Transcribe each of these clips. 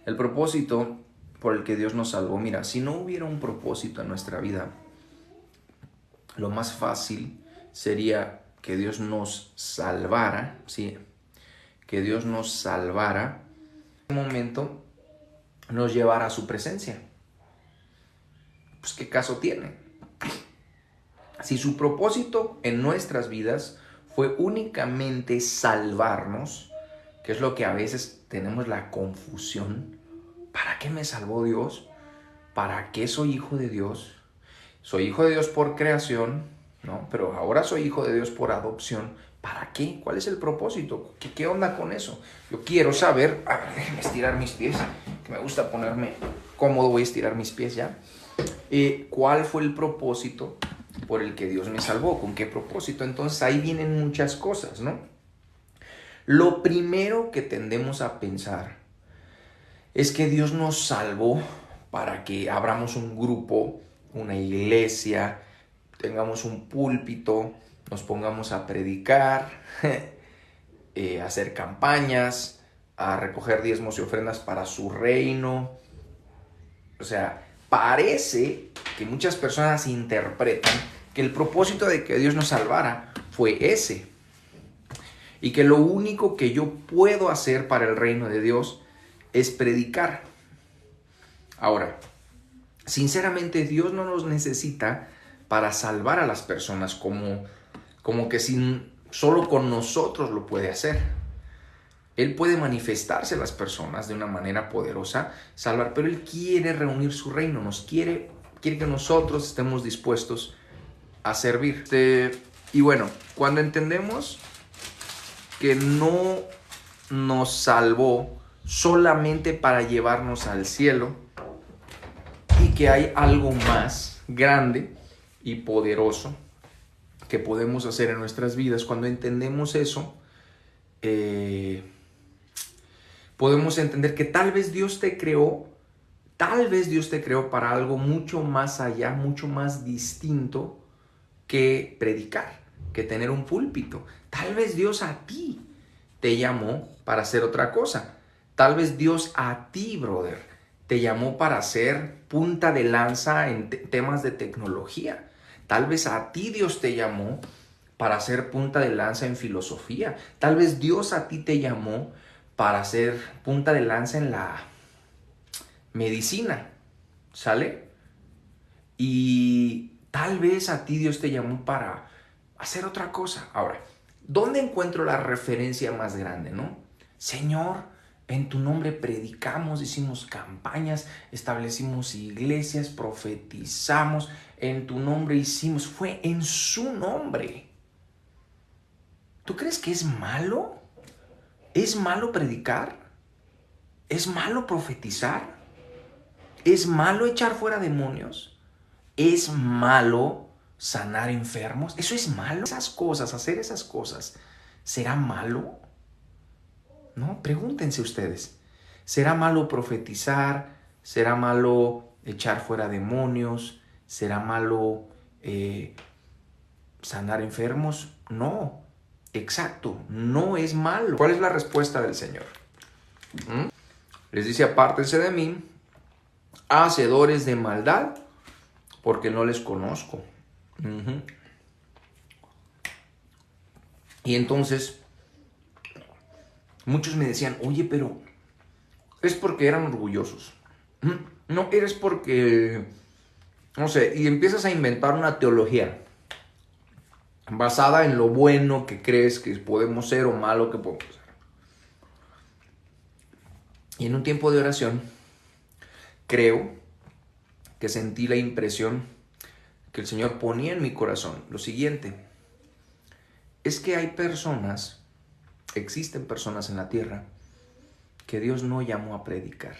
El propósito por el que Dios nos salvó. Mira, si no hubiera un propósito en nuestra vida, lo más fácil sería que Dios nos salvara, ¿sí? Que Dios nos salvara, en un momento nos llevara a su presencia. Pues ¿qué caso tiene? Si su propósito en nuestras vidas fue únicamente salvarnos, que es lo que a veces tenemos la confusión. ¿Para qué me salvó Dios? ¿Para qué soy hijo de Dios? Soy hijo de Dios por creación, ¿no? Pero ahora soy hijo de Dios por adopción. ¿Para qué? ¿Cuál es el propósito? ¿Qué onda con eso? Yo quiero saber. A ver, déjenme estirar mis pies, que me gusta ponerme cómodo. Voy a estirar mis pies ya. ¿Cuál fue el propósito por el que Dios me salvó? ¿Con qué propósito? Entonces ahí vienen muchas cosas, ¿no? Lo primero que tendemos a pensar es que Dios nos salvó para que abramos un grupo, una iglesia, tengamos un púlpito, nos pongamos a predicar, a hacer campañas, a recoger diezmos y ofrendas para su reino. O sea, parece que muchas personas interpretan que el propósito de que Dios nos salvara fue ese. Y que lo único que yo puedo hacer para el reino de Dios es predicar. Ahora, sinceramente, Dios no nos necesita para salvar a las personas como que solo con nosotros lo puede hacer. Él puede manifestarse a las personas de una manera poderosa, salvar, pero Él quiere reunir su reino, quiere que nosotros estemos dispuestos a servir. Y bueno, cuando entendemos que no nos salvó solamente para llevarnos al cielo y que hay algo más grande y poderoso que podemos hacer en nuestras vidas, cuando entendemos eso, podemos entender que tal vez Dios te creó para algo mucho más allá, mucho más distinto que predicar, que tener un púlpito. Tal vez Dios a ti te llamó para hacer otra cosa. Tal vez Dios a ti, brother, te llamó para ser punta de lanza en temas de tecnología. Tal vez a ti Dios te llamó para ser punta de lanza en filosofía. Tal vez Dios a ti te llamó para ser punta de lanza en la medicina, ¿sale? Y tal vez a ti Dios te llamó para hacer otra cosa. Ahora, ¿dónde encuentro la referencia más grande, no? Señor, en tu nombre predicamos, hicimos campañas, establecimos iglesias, profetizamos, en tu nombre hicimos, fue en su nombre. ¿Tú crees que es malo? ¿Es malo predicar? ¿Es malo profetizar? ¿Es malo echar fuera demonios? ¿Es malo sanar enfermos? ¿Eso es malo? Hacer esas cosas, ¿será malo? No, pregúntense ustedes. ¿Será malo profetizar? ¿Será malo echar fuera demonios? ¿Será malo sanar enfermos? No, exacto, no es malo. ¿Cuál es la respuesta del Señor? Les dice: apártense de mí, hacedores de maldad, porque no les conozco. Y entonces muchos me decían: oye, pero es porque eran orgullosos. No, eres porque, no sé, y empiezas a inventar una teología basada en lo bueno que crees que podemos ser o malo que podemos ser. Y en un tiempo de oración, creo que sentí la impresión que el Señor ponía en mi corazón lo siguiente: es que existen personas en la tierra que Dios no llamó a predicar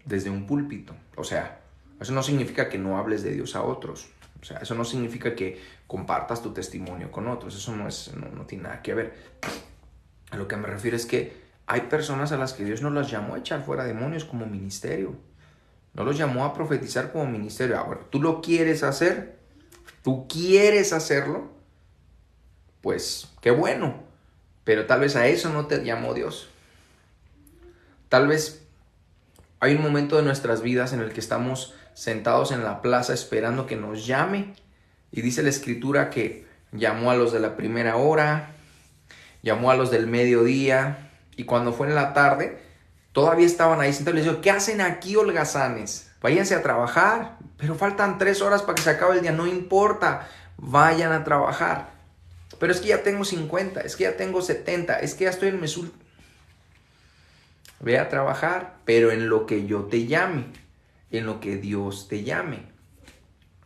desde un púlpito. O sea, eso no significa que no hables de Dios a otros. O sea, eso no significa que compartas tu testimonio con otros. Eso no tiene nada que ver. A lo que me refiero es que hay personas a las que Dios no las llamó a echar fuera demonios como ministerio. No los llamó a profetizar como ministerio. Ahora, ¿tú lo quieres hacer? ¿Tú quieres hacerlo? pues qué bueno, pero tal vez a eso no te llamó Dios. Tal vez hay un momento de nuestras vidas en el que estamos sentados en la plaza esperando que nos llame, y dice la Escritura que llamó a los de la primera hora, llamó a los del mediodía, y cuando fue en la tarde todavía estaban ahí sentados. Les dijo: ¿qué hacen aquí, holgazanes? Váyanse a trabajar, pero faltan 3 horas para que se acabe el día. No importa, vayan a trabajar. Pero es que ya tengo 50, es que ya tengo 70, es que ya estoy en Mesul. Ve a trabajar, pero en lo que yo te llame, en lo que Dios te llame.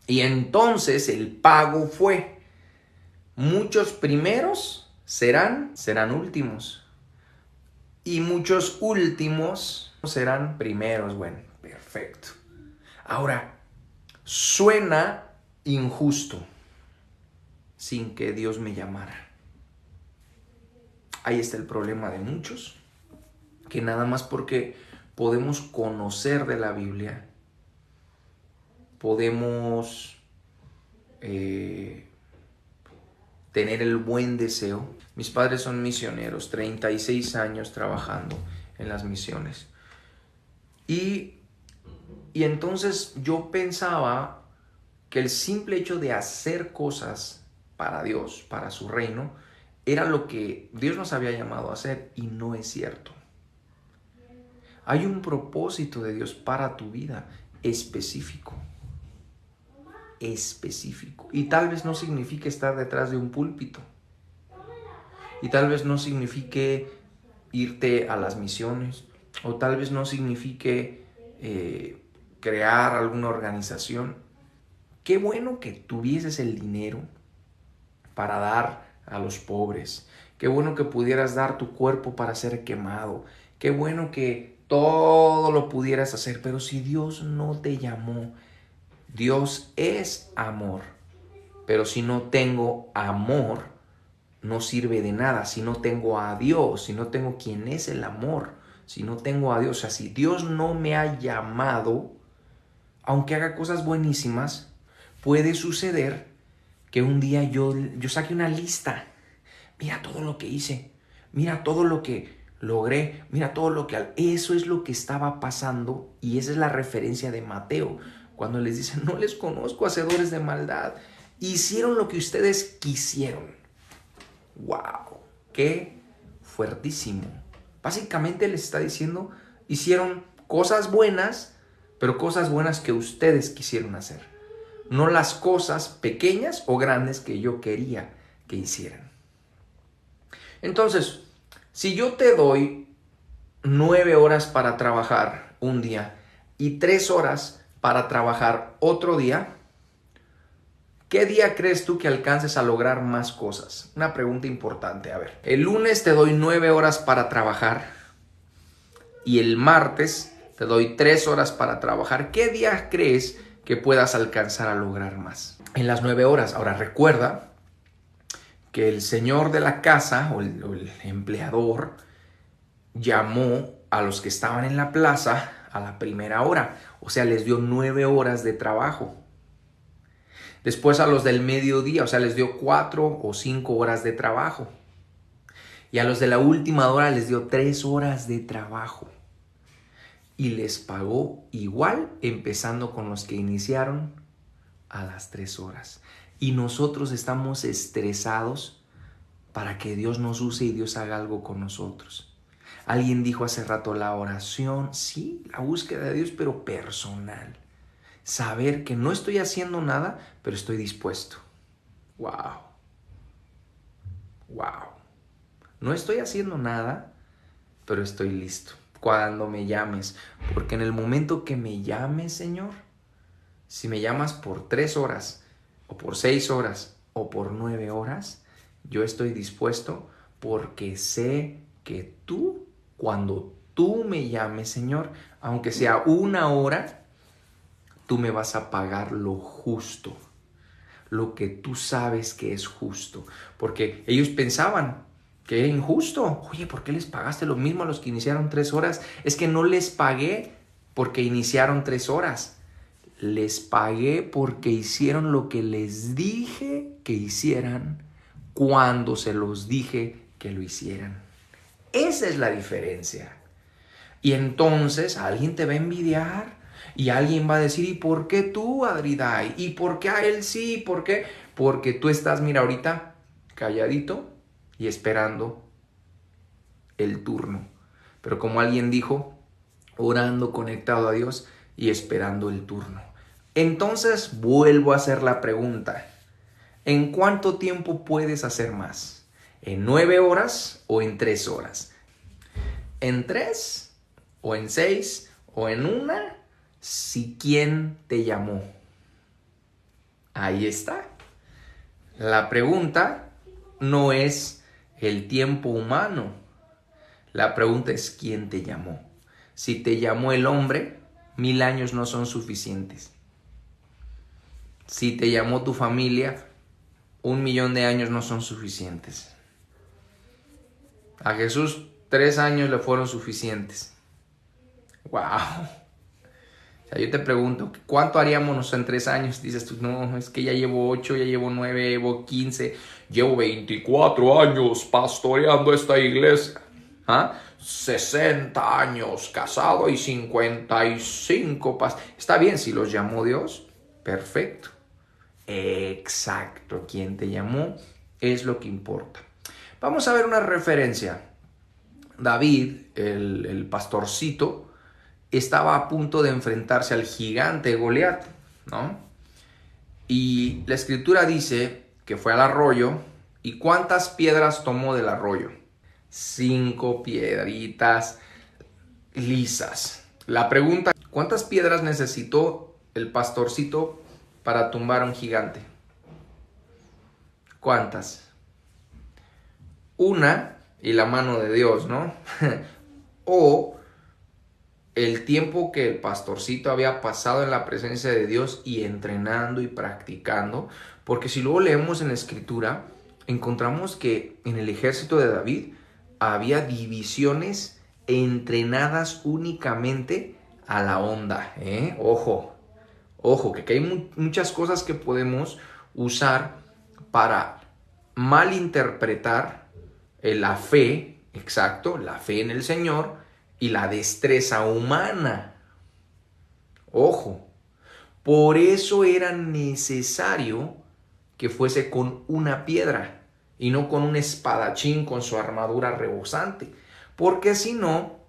Y entonces el pago fue: muchos primeros serán últimos, y muchos últimos serán primeros. Bueno, perfecto. Ahora, suena injusto sin que Dios me llamara. Ahí está el problema de muchos, que nada más porque podemos conocer de la Biblia, podemos tener el buen deseo. Mis padres son misioneros, 36 años trabajando en las misiones. Y entonces yo pensaba que el simple hecho de hacer cosas para Dios, para su reino, era lo que Dios nos había llamado a hacer, y no es cierto. Hay un propósito de Dios para tu vida específico. Y tal vez no signifique estar detrás de un púlpito. Y tal vez no signifique irte a las misiones. O tal vez no signifique crear alguna organización. Qué bueno que tuvieses el dinero para dar a los pobres. Qué bueno que pudieras dar tu cuerpo para ser quemado. Qué bueno que todo lo pudieras hacer. Pero si Dios no te llamó, Dios es amor. Pero si no tengo amor, no sirve de nada. Si no tengo a Dios, si no tengo quién es el amor, si no tengo a Dios, o sea, si Dios no me ha llamado, aunque haga cosas buenísimas, puede suceder que un día yo saque una lista. Mira todo lo que hice, mira todo lo que logré, mira todo lo que... Eso es lo que estaba pasando, y esa es la referencia de Mateo, cuando les dice: no les conozco, hacedores de maldad. Hicieron lo que ustedes quisieron. ¡Wow! ¡Qué fuertísimo! Básicamente les está diciendo: hicieron cosas buenas, pero cosas buenas que ustedes quisieron hacer. No las cosas pequeñas o grandes que yo quería que hicieran. Entonces, si yo te doy 9 horas para trabajar un día y 3 horas para trabajar otro día, ¿qué día crees tú que alcances a lograr más cosas? Una pregunta importante. A ver, el lunes te doy 9 horas para trabajar y el martes te doy 3 horas para trabajar. ¿Qué día crees que puedas alcanzar a lograr más en las 9 horas? Ahora, recuerda que el señor de la casa o el empleador llamó a los que estaban en la plaza a la primera hora. O sea, les dio 9 horas de trabajo. Después a los del mediodía, o sea, les dio 4 o 5 horas de trabajo. Y a los de la última hora les dio 3 horas de trabajo. Y les pagó igual, empezando con los que iniciaron a las 3 horas. Y nosotros estamos estresados para que Dios nos use y Dios haga algo con nosotros. Alguien dijo hace rato: la oración, sí, la búsqueda de Dios, pero personal. Saber que no estoy haciendo nada, pero estoy dispuesto. ¡Wow! ¡Wow! No estoy haciendo nada, pero estoy listo. Cuando me llames, porque en el momento que me llames, Señor, si me llamas por 3 horas, o por 6 horas, o por 9 horas, yo estoy dispuesto, porque sé que tú, cuando tú me llames, Señor, aunque sea 1 hora, tú me vas a pagar lo justo, lo que tú sabes que es justo. Porque ellos pensaban que era injusto. Oye, ¿por qué les pagaste lo mismo a los que iniciaron 3 horas? Es que no les pagué porque iniciaron 3 horas. Les pagué porque hicieron lo que les dije que hicieran cuando se los dije que lo hicieran. Esa es la diferencia. Y entonces alguien te va a envidiar y alguien va a decir, ¿y por qué tú, Adriday? ¿Y por qué a él sí? ¿Por qué? Porque tú estás, mira, ahorita calladito y esperando el turno. Pero como alguien dijo, orando, conectado a Dios y esperando el turno. Entonces vuelvo a hacer la pregunta. ¿En cuánto tiempo puedes hacer más? ¿En 9 horas o en 3 horas? ¿En 3 o en 6 o en 1? Si quién te llamó. Ahí está. La pregunta no es el tiempo humano. La pregunta es quién te llamó. Si te llamó el hombre, 1000 años no son suficientes. Si te llamó tu familia, 1.000.000 de años no son suficientes. A Jesús 3 años le fueron suficientes. ¡Wow! O sea, yo te pregunto, ¿cuánto haríamos en 3 años? Dices tú, no, es que ya llevo 8, ya llevo 9, llevo 15, llevo 24 años pastoreando esta iglesia. 60 años casado y 55 Está bien, si los llamó Dios, perfecto. Exacto, quien te llamó es lo que importa. Vamos a ver una referencia. David, el pastorcito, estaba a punto de enfrentarse al gigante Goliat, ¿no? Y la escritura dice que fue al arroyo. ¿Y cuántas piedras tomó del arroyo? 5 piedritas lisas. La pregunta, ¿cuántas piedras necesitó el pastorcito para tumbar a un gigante? ¿Cuántas? Una y la mano de Dios, ¿no? O el tiempo que el pastorcito había pasado en la presencia de Dios y entrenando y practicando. Porque si luego leemos en la escritura, encontramos que en el ejército de David había divisiones entrenadas únicamente a la onda. Ojo, que hay muchas cosas que podemos usar para malinterpretar la fe, exacto, la fe en el Señor y la destreza humana. Ojo, por eso era necesario que fuese con una piedra y no con un espadachín con su armadura rebosante, porque si no,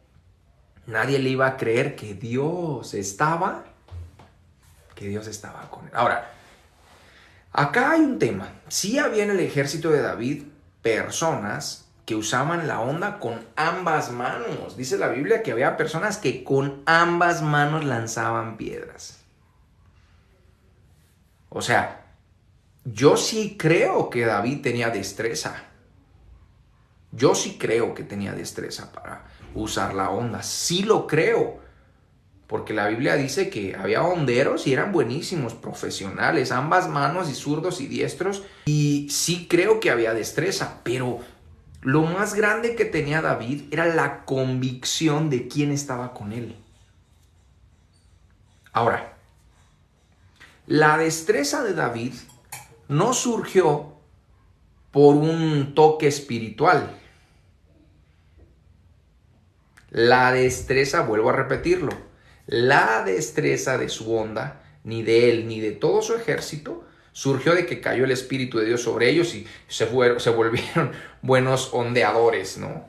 nadie le iba a creer que Dios estaba con él. Ahora, acá hay un tema. Sí había en el ejército de David personas que usaban la onda con ambas manos. Dice la Biblia que había personas que con ambas manos lanzaban piedras. O sea, yo sí creo que David tenía destreza. Yo sí creo que tenía destreza para usar la onda. Sí lo creo. Porque la Biblia dice que había honderos y eran buenísimos, profesionales, ambas manos y zurdos y diestros. Y sí creo que había destreza, pero lo más grande que tenía David era la convicción de quién estaba con él. Ahora, la destreza de David no surgió por un toque espiritual. La destreza, vuelvo a repetirlo, la destreza de su onda, ni de él ni de todo su ejército, surgió de que cayó el Espíritu de Dios sobre ellos y se volvieron buenos ondeadores, ¿no?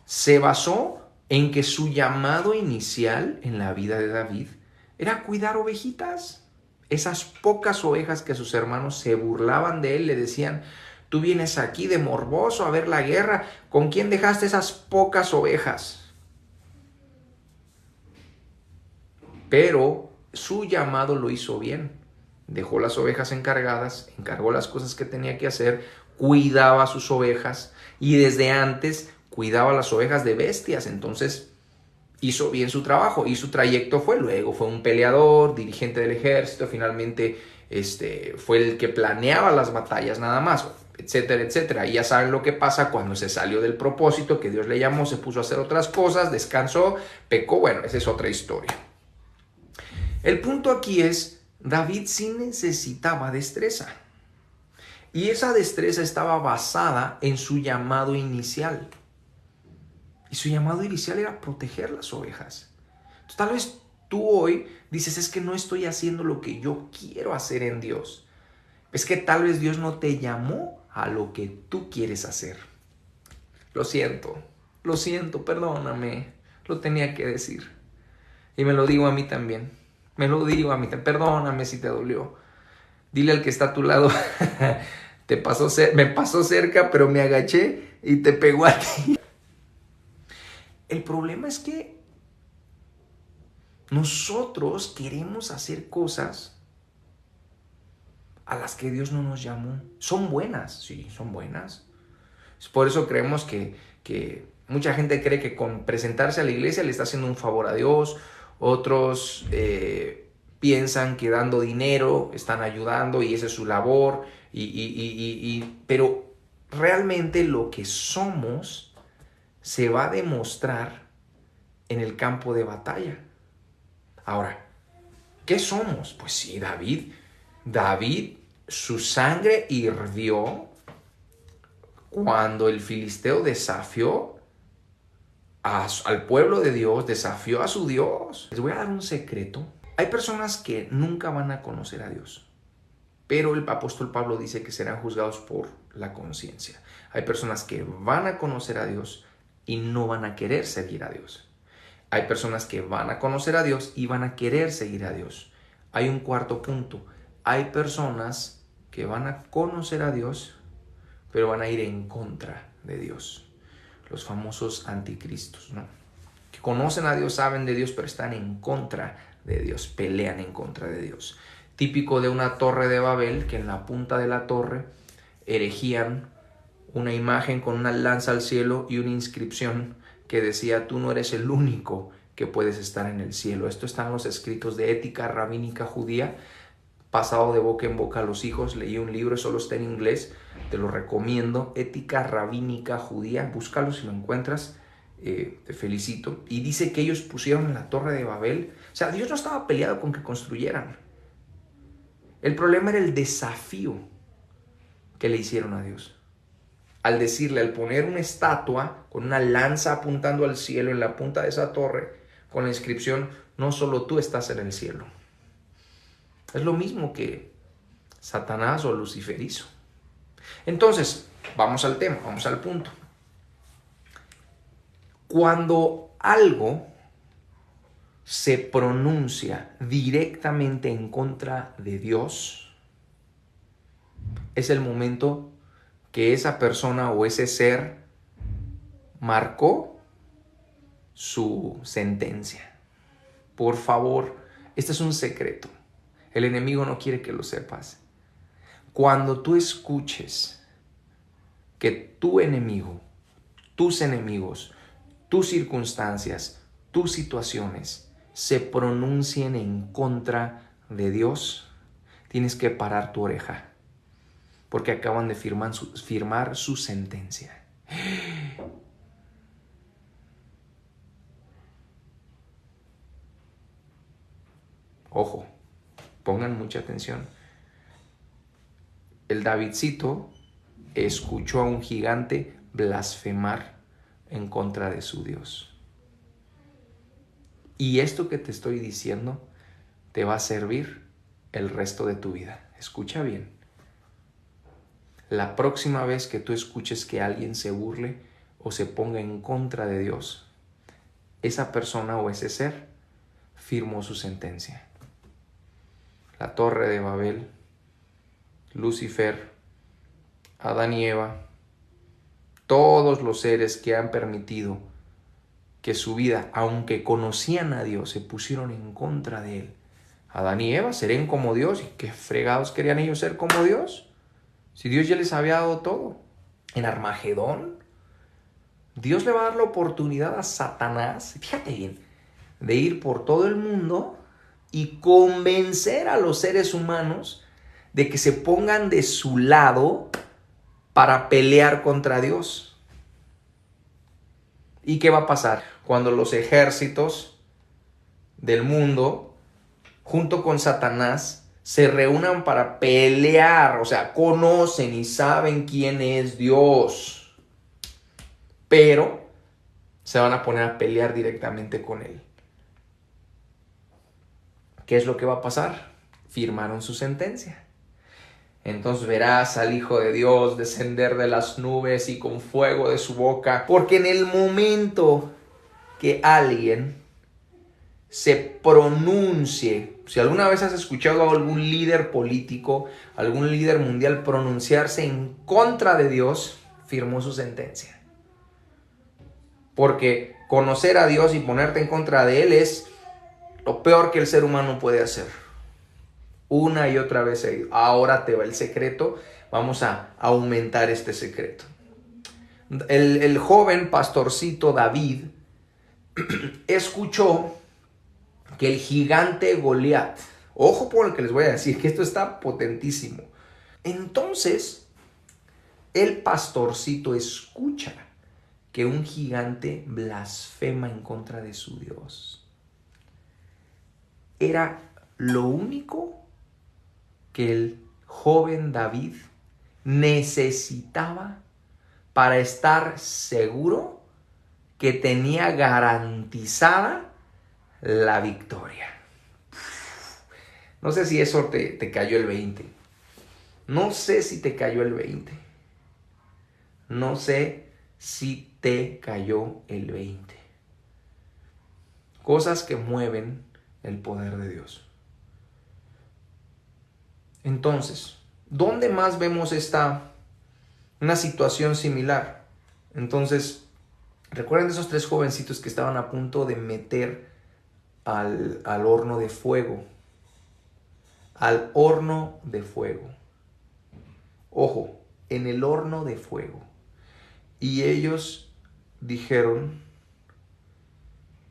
Se basó en que su llamado inicial en la vida de David era cuidar ovejitas. Esas pocas ovejas que sus hermanos se burlaban de él, le decían, tú vienes aquí de morboso a ver la guerra, ¿con quién dejaste esas pocas ovejas? Pero su llamado lo hizo bien. Dejó las ovejas encargadas, encargó las cosas que tenía que hacer, cuidaba a sus ovejas y desde antes cuidaba las ovejas de bestias. Entonces hizo bien su trabajo y su trayecto luego fue un peleador, dirigente del ejército, finalmente fue el que planeaba las batallas nada más, etcétera, etcétera. Y ya saben lo que pasa cuando se salió del propósito que Dios le llamó, se puso a hacer otras cosas, descansó, pecó, bueno, esa es otra historia. El punto aquí es, David sí necesitaba destreza. Y esa destreza estaba basada en su llamado inicial. Y su llamado inicial era proteger las ovejas. Entonces, tal vez tú hoy dices, es que no estoy haciendo lo que yo quiero hacer en Dios. Es que tal vez Dios no te llamó a lo que tú quieres hacer. Lo siento, perdóname. Lo tenía que decir. Y me lo digo a mí también. Perdóname si te dolió. Dile al que está a tu lado, me pasó cerca, pero me agaché y te pegó a ti. El problema es que nosotros queremos hacer cosas a las que Dios no nos llamó. Son buenas, sí, son buenas. Por eso creemos que mucha gente cree que con presentarse a la iglesia le está haciendo un favor a Dios. Otros piensan que dando dinero están ayudando y esa es su labor. Pero realmente lo que somos se va a demostrar en el campo de batalla. Ahora, ¿qué somos? Pues sí, David, su sangre hirvió cuando el filisteo desafió al pueblo de Dios, desafió a su Dios. Les voy a dar un secreto. Hay personas que nunca van a conocer a Dios, pero el apóstol Pablo dice que serán juzgados por la conciencia. Hay personas que van a conocer a Dios y no van a querer seguir a Dios. Hay personas que van a conocer a Dios y van a querer seguir a Dios. Hay un cuarto punto. Hay personas que van a conocer a Dios, pero van a ir en contra de Dios. Los famosos anticristos, ¿no? Que conocen a Dios, saben de Dios, pero están en contra de Dios, pelean en contra de Dios. Típico de una torre de Babel, que en la punta de la torre erigían una imagen con una lanza al cielo y una inscripción que decía: tú no eres el único que puedes estar en el cielo. Esto está en los escritos de ética rabínica judía, pasado de boca en boca a los hijos. Leí un libro, solo está en inglés, te lo recomiendo, Ética Rabínica Judía, búscalo si lo encuentras, te felicito. Y dice que ellos pusieron en la torre de Babel, o sea, Dios no estaba peleado con que construyeran. El problema era el desafío que le hicieron a Dios. Al decirle, al poner una estatua con una lanza apuntando al cielo en la punta de esa torre, con la inscripción: no solo tú estás en el cielo. Es lo mismo que Satanás o Lucifer hizo. Entonces, vamos al tema, vamos al punto. Cuando algo se pronuncia directamente en contra de Dios, es el momento que esa persona o ese ser marcó su sentencia. Por favor, este es un secreto. El enemigo no quiere que lo sepas. Cuando tú escuches que tu enemigo, tus enemigos, tus circunstancias, tus situaciones se pronuncien en contra de Dios, tienes que parar tu oreja, porque acaban de firmar su sentencia. Ojo, pongan mucha atención. El Davidcito escuchó a un gigante blasfemar en contra de su Dios. Y esto que te estoy diciendo te va a servir el resto de tu vida. Escucha bien. La próxima vez que tú escuches que alguien se burle o se ponga en contra de Dios, esa persona o ese ser firmó su sentencia. La torre de Babel, Lucifer, Adán y Eva, todos los seres que han permitido que su vida, aunque conocían a Dios, se pusieron en contra de Él. Adán y Eva serían como Dios. ¿Y qué fregados querían ellos ser como Dios? Si Dios ya les había dado todo. En Armagedón, Dios le va a dar la oportunidad a Satanás, fíjate bien, de ir por todo el mundo y convencer a los seres humanos de que se pongan de su lado para pelear contra Dios. ¿Y qué va a pasar? Cuando los ejércitos del mundo, junto con Satanás, se reúnan para pelear, o sea, conocen y saben quién es Dios, pero se van a poner a pelear directamente con Él. ¿Qué es lo que va a pasar? Firmaron su sentencia. Entonces verás al Hijo de Dios descender de las nubes y con fuego de su boca, porque en el momento que alguien se pronuncie, si alguna vez has escuchado a algún líder político, algún líder mundial pronunciarse en contra de Dios, firmó su sentencia. Porque conocer a Dios y ponerte en contra de Él es lo peor que el ser humano puede hacer. Una y otra vez. Ahora te va el secreto. Vamos a aumentar este secreto. El joven pastorcito David escuchó que el gigante Goliat, ojo por lo que les voy a decir, que esto está potentísimo. Entonces, el pastorcito escucha que un gigante blasfema en contra de su Dios. Era lo único que el joven David necesitaba para estar seguro que tenía garantizada la victoria. No sé si eso te cayó el 20. No sé si te cayó el 20. No sé si te cayó el 20. Cosas que mueven el poder de Dios. Entonces, ¿dónde más vemos una situación similar? Entonces, recuerden esos 3 jovencitos que estaban a punto de meter al horno de fuego. Al horno de fuego. Ojo, en el horno de fuego. Y ellos dijeron,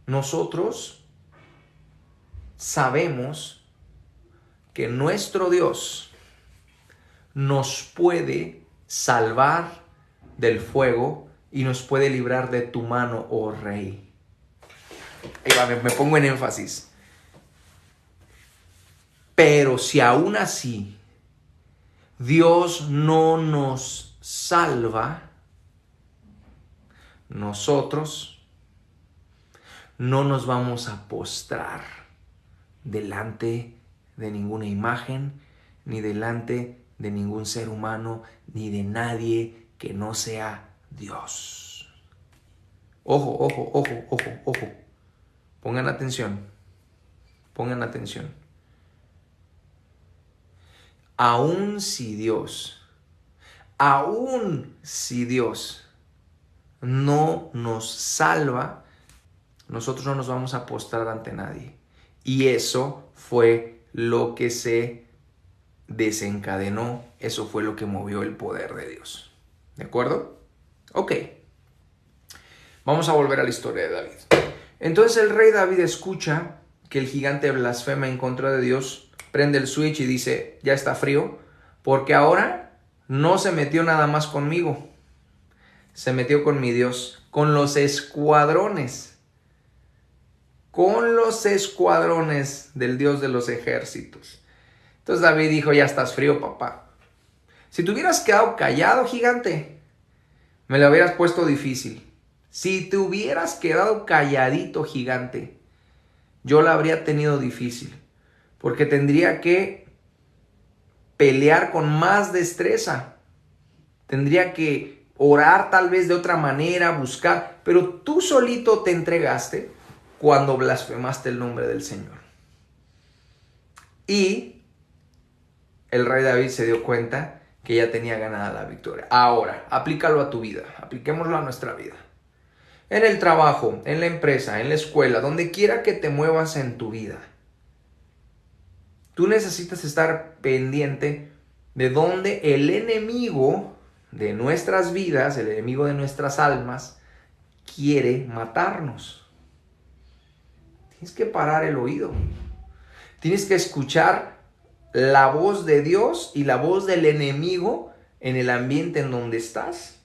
nosotros sabemos que nuestro Dios nos puede salvar del fuego y nos puede librar de tu mano, oh rey. Ahí va, me pongo en énfasis. Pero si aún así Dios no nos salva, nosotros no nos vamos a postrar delante de ninguna imagen, ni delante de ningún ser humano, ni de nadie que no sea Dios. Ojo, ojo, ojo, ojo, ojo. Pongan atención. Pongan atención. Aún si Dios no nos salva, nosotros no nos vamos a postrar ante nadie. Y eso fue lo que se desencadenó, eso fue lo que movió el poder de Dios. ¿De acuerdo? Ok. Vamos a volver a la historia de David. Entonces el rey David escucha que el gigante blasfema en contra de Dios, prende el switch y dice, ya está frío, porque ahora no se metió nada más conmigo, se metió con mi Dios, con los escuadrones del Dios de los ejércitos. Entonces David dijo, ya estás frío, papá. Si te hubieras quedado callado, gigante, me lo hubieras puesto difícil. Si te hubieras quedado calladito, gigante, yo la habría tenido difícil, porque tendría que pelear con más destreza. Tendría que orar tal vez de otra manera, buscar, pero tú solito te entregaste cuando blasfemaste el nombre del Señor. Y el rey David se dio cuenta que ya tenía ganada la victoria. Ahora, aplícalo a tu vida, apliquémoslo a nuestra vida. En el trabajo, en la empresa, en la escuela, donde quiera que te muevas en tu vida, tú necesitas estar pendiente de dónde el enemigo de nuestras vidas, el enemigo de nuestras almas, quiere matarnos. Tienes que parar el oído. Tienes que escuchar la voz de Dios y la voz del enemigo en el ambiente en donde estás,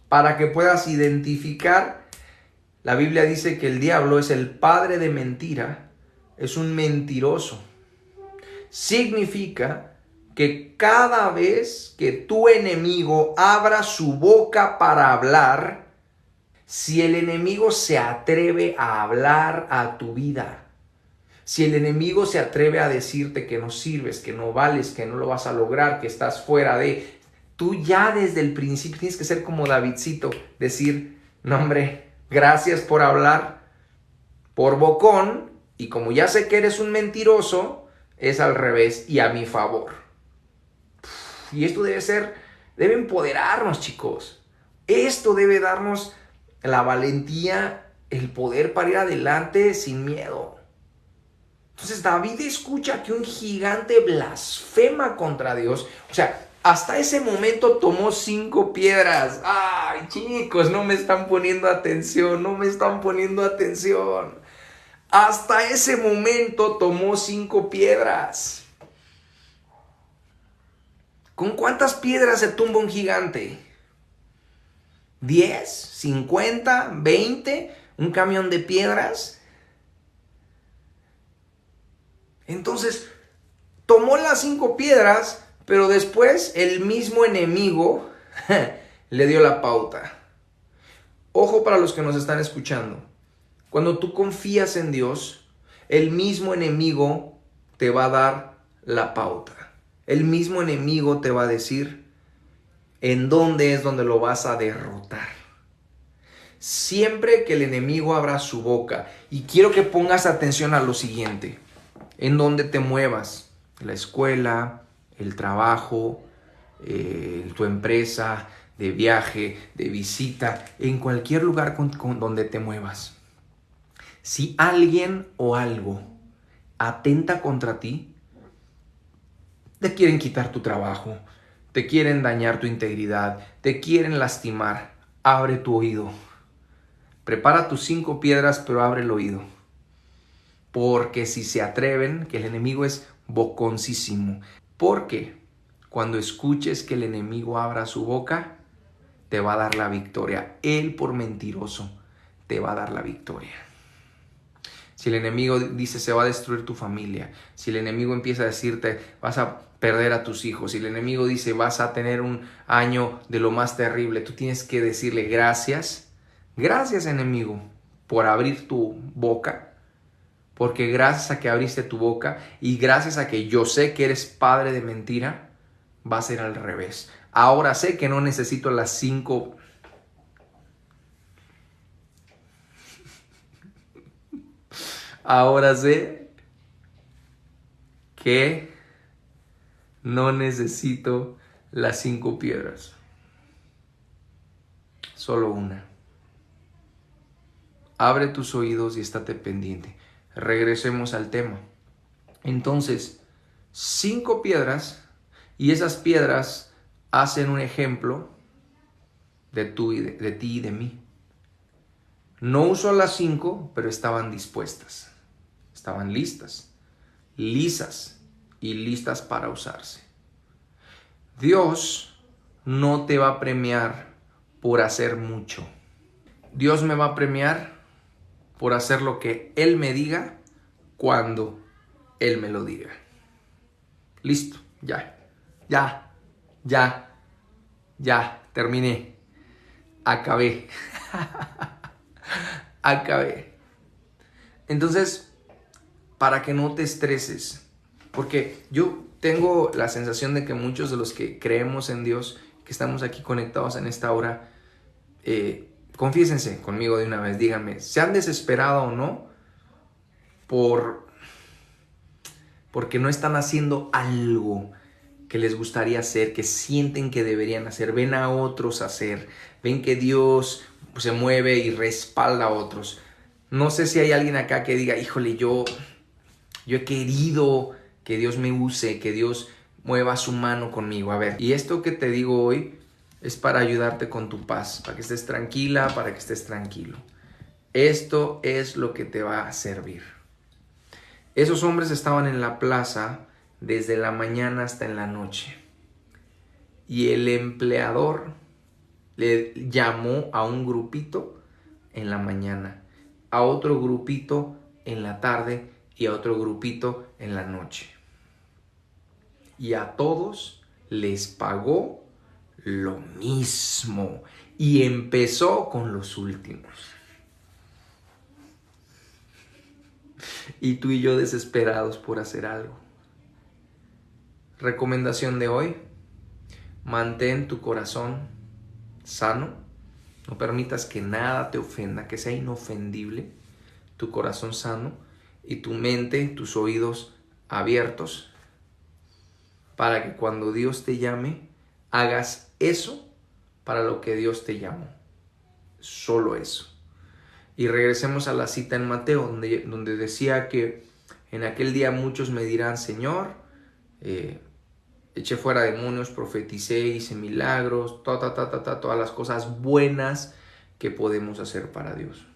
para que puedas identificar. La Biblia dice que el diablo es el padre de mentira, es un mentiroso. significa que cada vez que tu enemigo abra su boca para hablar, si el enemigo se atreve a hablar a tu vida, si el enemigo se atreve a decirte que no sirves, que no vales, que no lo vas a lograr, que estás fuera de, tú ya desde el principio tienes que ser como Davidcito, decir, no hombre, gracias por hablar, por bocón, y como ya sé que eres un mentiroso, es al revés y a mi favor. Y esto debe empoderarnos, chicos. Esto debe darnos la valentía, el poder para ir adelante sin miedo. Entonces David escucha que un gigante blasfema contra Dios. O sea, hasta ese momento tomó 5 piedras. Ay, chicos, no me están poniendo atención, no me están poniendo atención. Hasta ese momento tomó 5 piedras. ¿Con cuántas piedras se tumba un gigante? ¿10? ¿50? ¿20? ¿Un camión de piedras? Entonces, tomó las 5 piedras, pero después el mismo enemigo le dio la pauta. Ojo para los que nos están escuchando. Cuando tú confías en Dios, el mismo enemigo te va a dar la pauta. El mismo enemigo te va a decir en dónde es donde lo vas a derrotar. Siempre que el enemigo abra su boca, y quiero que pongas atención a lo siguiente, en donde te muevas, la escuela, el trabajo, tu empresa, de viaje, de visita, en cualquier lugar donde te muevas. Si alguien o algo atenta contra ti, te quieren quitar tu trabajo, te quieren dañar tu integridad, te quieren lastimar, abre tu oído. Prepara tus 5 piedras, pero abre el oído. Porque si se atreven, que el enemigo es boconcísimo. Porque cuando escuches que el enemigo abra su boca, te va a dar la victoria. Él, por mentiroso, te va a dar la victoria. Si el enemigo dice se va a destruir tu familia, si el enemigo empieza a decirte vas a perder a tus hijos, si el enemigo dice vas a tener un año de lo más terrible, tú tienes que decirle gracias, gracias enemigo por abrir tu boca, porque gracias a que abriste tu boca y gracias a que yo sé que eres padre de mentira, va a ser al revés. Ahora sé que no necesito las 5... Ahora sé que no necesito las 5 piedras. Solo una. Abre tus oídos y estate pendiente. Regresemos al tema. Entonces, 5 piedras, y esas piedras hacen un ejemplo de ti y de mí. No usó las 5, pero estaban dispuestas. Estaban listas, lisas y listas para usarse. Dios no te va a premiar por hacer mucho. Dios me va a premiar por hacer lo que Él me diga cuando Él me lo diga. Listo, ya, terminé. Acabé. Acabé. Entonces, para que no te estreses, porque yo tengo la sensación de que muchos de los que creemos en Dios, que estamos aquí conectados en esta hora, confiésense conmigo de una vez, díganme, ¿se han desesperado o no porque no están haciendo algo que les gustaría hacer, que sienten que deberían hacer? Ven a otros hacer, ven que Dios se mueve y respalda a otros. No sé si hay alguien acá que diga, híjole, yo he querido que Dios me use, que Dios mueva su mano conmigo. A ver, y esto que te digo hoy es para ayudarte con tu paz, para que estés tranquila, para que estés tranquilo. Esto es lo que te va a servir. Esos hombres estaban en la plaza desde la mañana hasta en la noche. Y el empleador le llamó a un grupito en la mañana, a otro grupito en la tarde y a otro grupito en la noche. y a todos les pagó lo mismo y empezó con los últimos. Y tú y yo desesperados por hacer algo. Recomendación de hoy: mantén tu corazón sano. No permitas que nada te ofenda, que sea inofendible tu corazón sano y tu mente, tus oídos abiertos, para que cuando Dios te llame, hagas eso para lo que Dios te llamó. Solo eso. Y regresemos a la cita en Mateo, donde decía que en aquel día muchos me dirán: Señor, eché fuera demonios, profeticé, hice milagros, todas las cosas buenas que podemos hacer para Dios.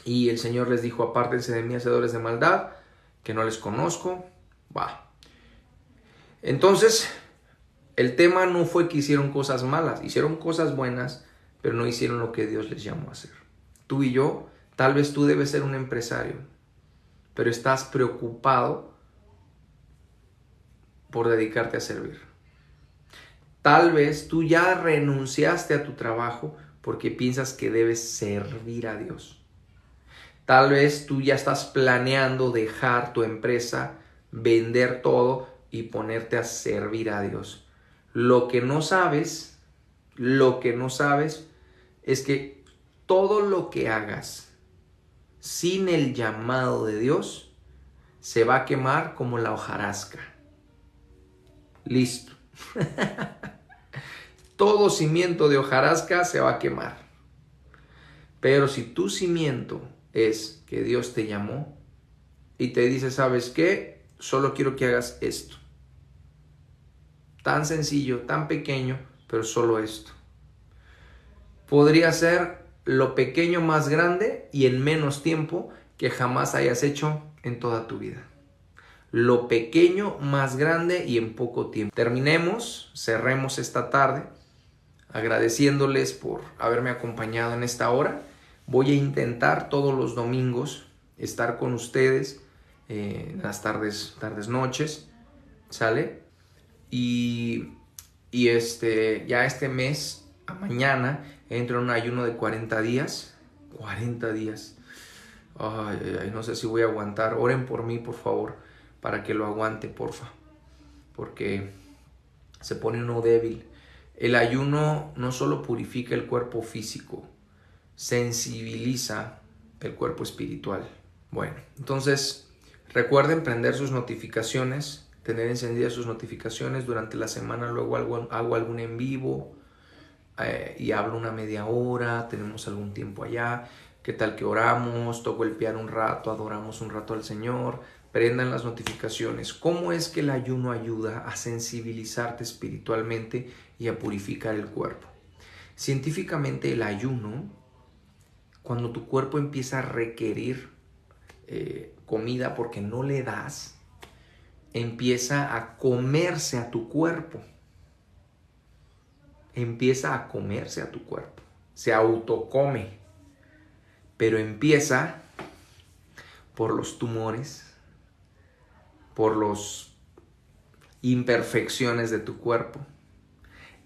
Y el Señor les dijo: apártense de mí, hacedores de maldad, que no les conozco. Entonces, el tema no fue que hicieron cosas malas, hicieron cosas buenas, pero no hicieron lo que Dios les llamó a hacer. Tú y yo, tal vez tú debes ser un empresario, pero estás preocupado por dedicarte a servir. Tal vez tú ya renunciaste a tu trabajo porque piensas que debes servir a Dios. Tal vez tú ya estás planeando dejar tu empresa, vender todo y ponerte a servir a Dios. Lo que no sabes es que todo lo que hagas sin el llamado de Dios se va a quemar como la hojarasca. Listo. Todo cimiento de hojarasca se va a quemar. Pero si tu cimiento es que Dios te llamó y te dice: ¿sabes qué? Solo quiero que hagas esto. Tan sencillo, tan pequeño, pero solo esto. Podría ser lo pequeño más grande y en menos tiempo que jamás hayas hecho en toda tu vida. Lo pequeño más grande y en poco tiempo. Cerremos esta tarde agradeciéndoles por haberme acompañado en esta hora. Voy a intentar todos los domingos estar con ustedes en las tardes, noches, ¿sale? Y ya este mes, a mañana, entro en un ayuno de 40 días. 40 días. Ay, no sé si voy a aguantar. Oren por mí, por favor, para que lo aguante, porfa. Porque se pone uno débil. El ayuno no solo purifica el cuerpo físico, sensibiliza el cuerpo espiritual. Bueno, entonces recuerden prender sus notificaciones, tener encendidas sus notificaciones. Durante la semana luego hago algún en vivo y hablo una media hora, tenemos algún tiempo allá. ¿Qué tal que oramos? Toco el piano un rato, adoramos un rato al Señor. Prendan las notificaciones. ¿Cómo es que el ayuno ayuda a sensibilizarte espiritualmente y a purificar el cuerpo? Científicamente, el ayuno, cuando tu cuerpo empieza a requerir comida porque no le das, empieza a comerse a tu cuerpo. Empieza a comerse a tu cuerpo. Se autocome. Pero empieza por los tumores, por las imperfecciones de tu cuerpo.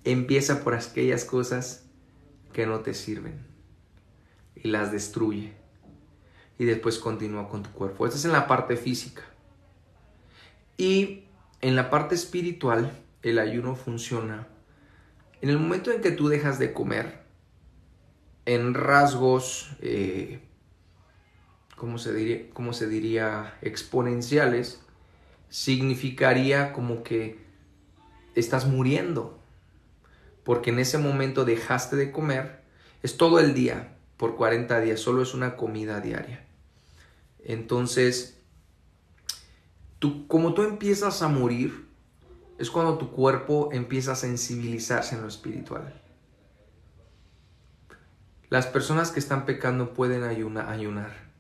Empieza por aquellas cosas que no te sirven y las destruye. Y después continúa con tu cuerpo. Esto es en la parte física. Y en la parte espiritual, el ayuno funciona en el momento en que tú dejas de comer. En rasgos, ¿cómo se diría? Exponenciales, significaría como que estás muriendo. Porque en ese momento dejaste de comer. Es todo el día, por 40 días, solo es una comida diaria. Entonces, como tú empiezas a morir, es cuando tu cuerpo empieza a sensibilizarse en lo espiritual. Las personas que están pecando pueden ayunar.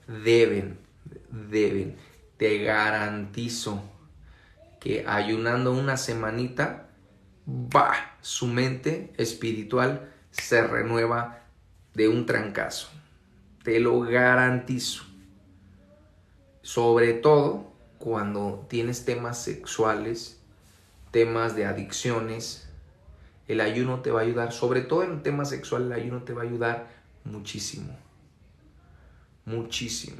Deben. Te garantizo que ayunando una semanita, su mente espiritual se renueva de un trancazo. Te lo garantizo. Sobre todo cuando tienes temas sexuales, temas de adicciones, el ayuno te va a ayudar, sobre todo en el tema sexual, el ayuno te va a ayudar muchísimo, muchísimo.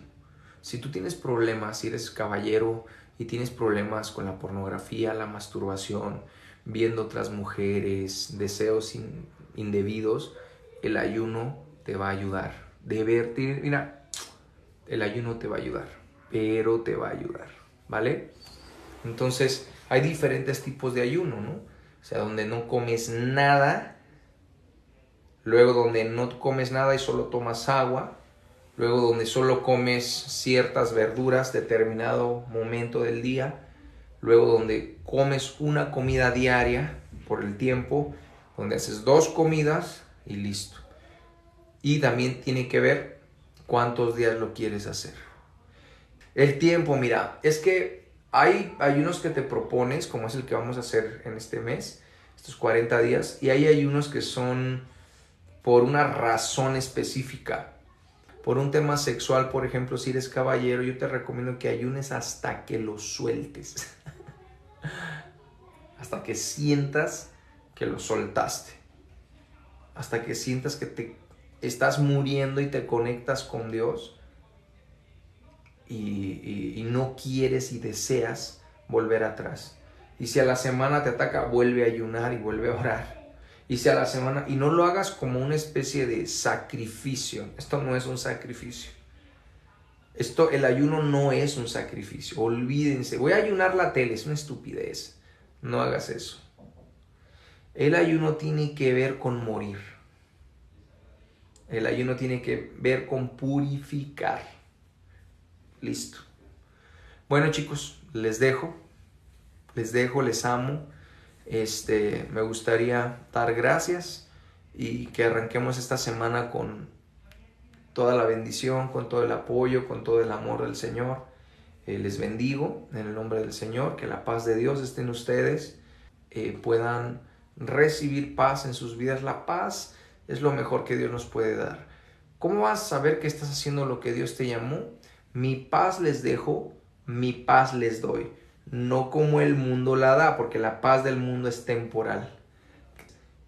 Si tú tienes problemas, si eres caballero y tienes problemas con la pornografía, la masturbación, viendo otras mujeres, deseos indebidos, el ayuno te va a ayudar. Mira, el ayuno te va a ayudar, pero te va a ayudar, ¿vale? Entonces, hay diferentes tipos de ayuno, ¿no? O sea, donde no comes nada, luego donde no comes nada y solo tomas agua, luego donde solo comes ciertas verduras determinado momento del día, luego donde comes una comida diaria por el tiempo, donde haces 2 comidas y listo. Y también tiene que ver cuántos días lo quieres hacer. El tiempo, mira, es que hay ayunos que te propones, como es el que vamos a hacer en este mes, estos 40 días, y hay ayunos que son por una razón específica. Por un tema sexual, por ejemplo, si eres caballero, yo te recomiendo que ayunes hasta que lo sueltes. Hasta que sientas que lo soltaste. Hasta que sientas que te estás muriendo y te conectas con Dios. Y no quieres y deseas volver atrás. Y si a la semana te ataca, vuelve a ayunar y vuelve a orar. Y si a la semana, y no lo hagas como una especie de sacrificio. Esto no es un sacrificio. El ayuno no es un sacrificio. Olvídense. Voy a ayunar la tele, es una estupidez. No hagas eso. El ayuno tiene que ver con morir. El ayuno tiene que ver con purificar. Listo. Bueno, chicos, les dejo, les amo. Me gustaría dar gracias y que arranquemos esta semana con toda la bendición, con todo el apoyo, con todo el amor del Señor. Les bendigo en el nombre del Señor, que la paz de Dios esté en ustedes, puedan recibir paz en sus vidas. La paz es lo mejor que Dios nos puede dar. ¿Cómo vas a saber que estás haciendo lo que Dios te llamó? Mi paz les dejo, mi paz les doy. No como el mundo la da, porque la paz del mundo es temporal.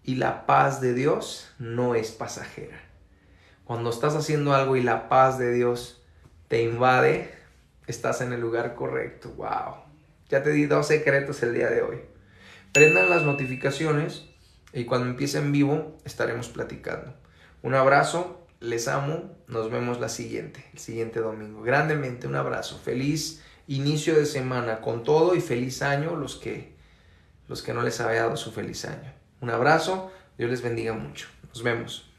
Y la paz de Dios no es pasajera. Cuando estás haciendo algo y la paz de Dios te invade, estás en el lugar correcto. ¡Wow! Ya te di 2 secretos el día de hoy. Prendan las notificaciones y cuando empiece en vivo estaremos platicando. Un abrazo. Les amo, nos vemos el siguiente domingo. Grandemente un abrazo, feliz inicio de semana con todo y feliz año los que no les había dado su feliz año. Un abrazo, Dios les bendiga mucho. Nos vemos.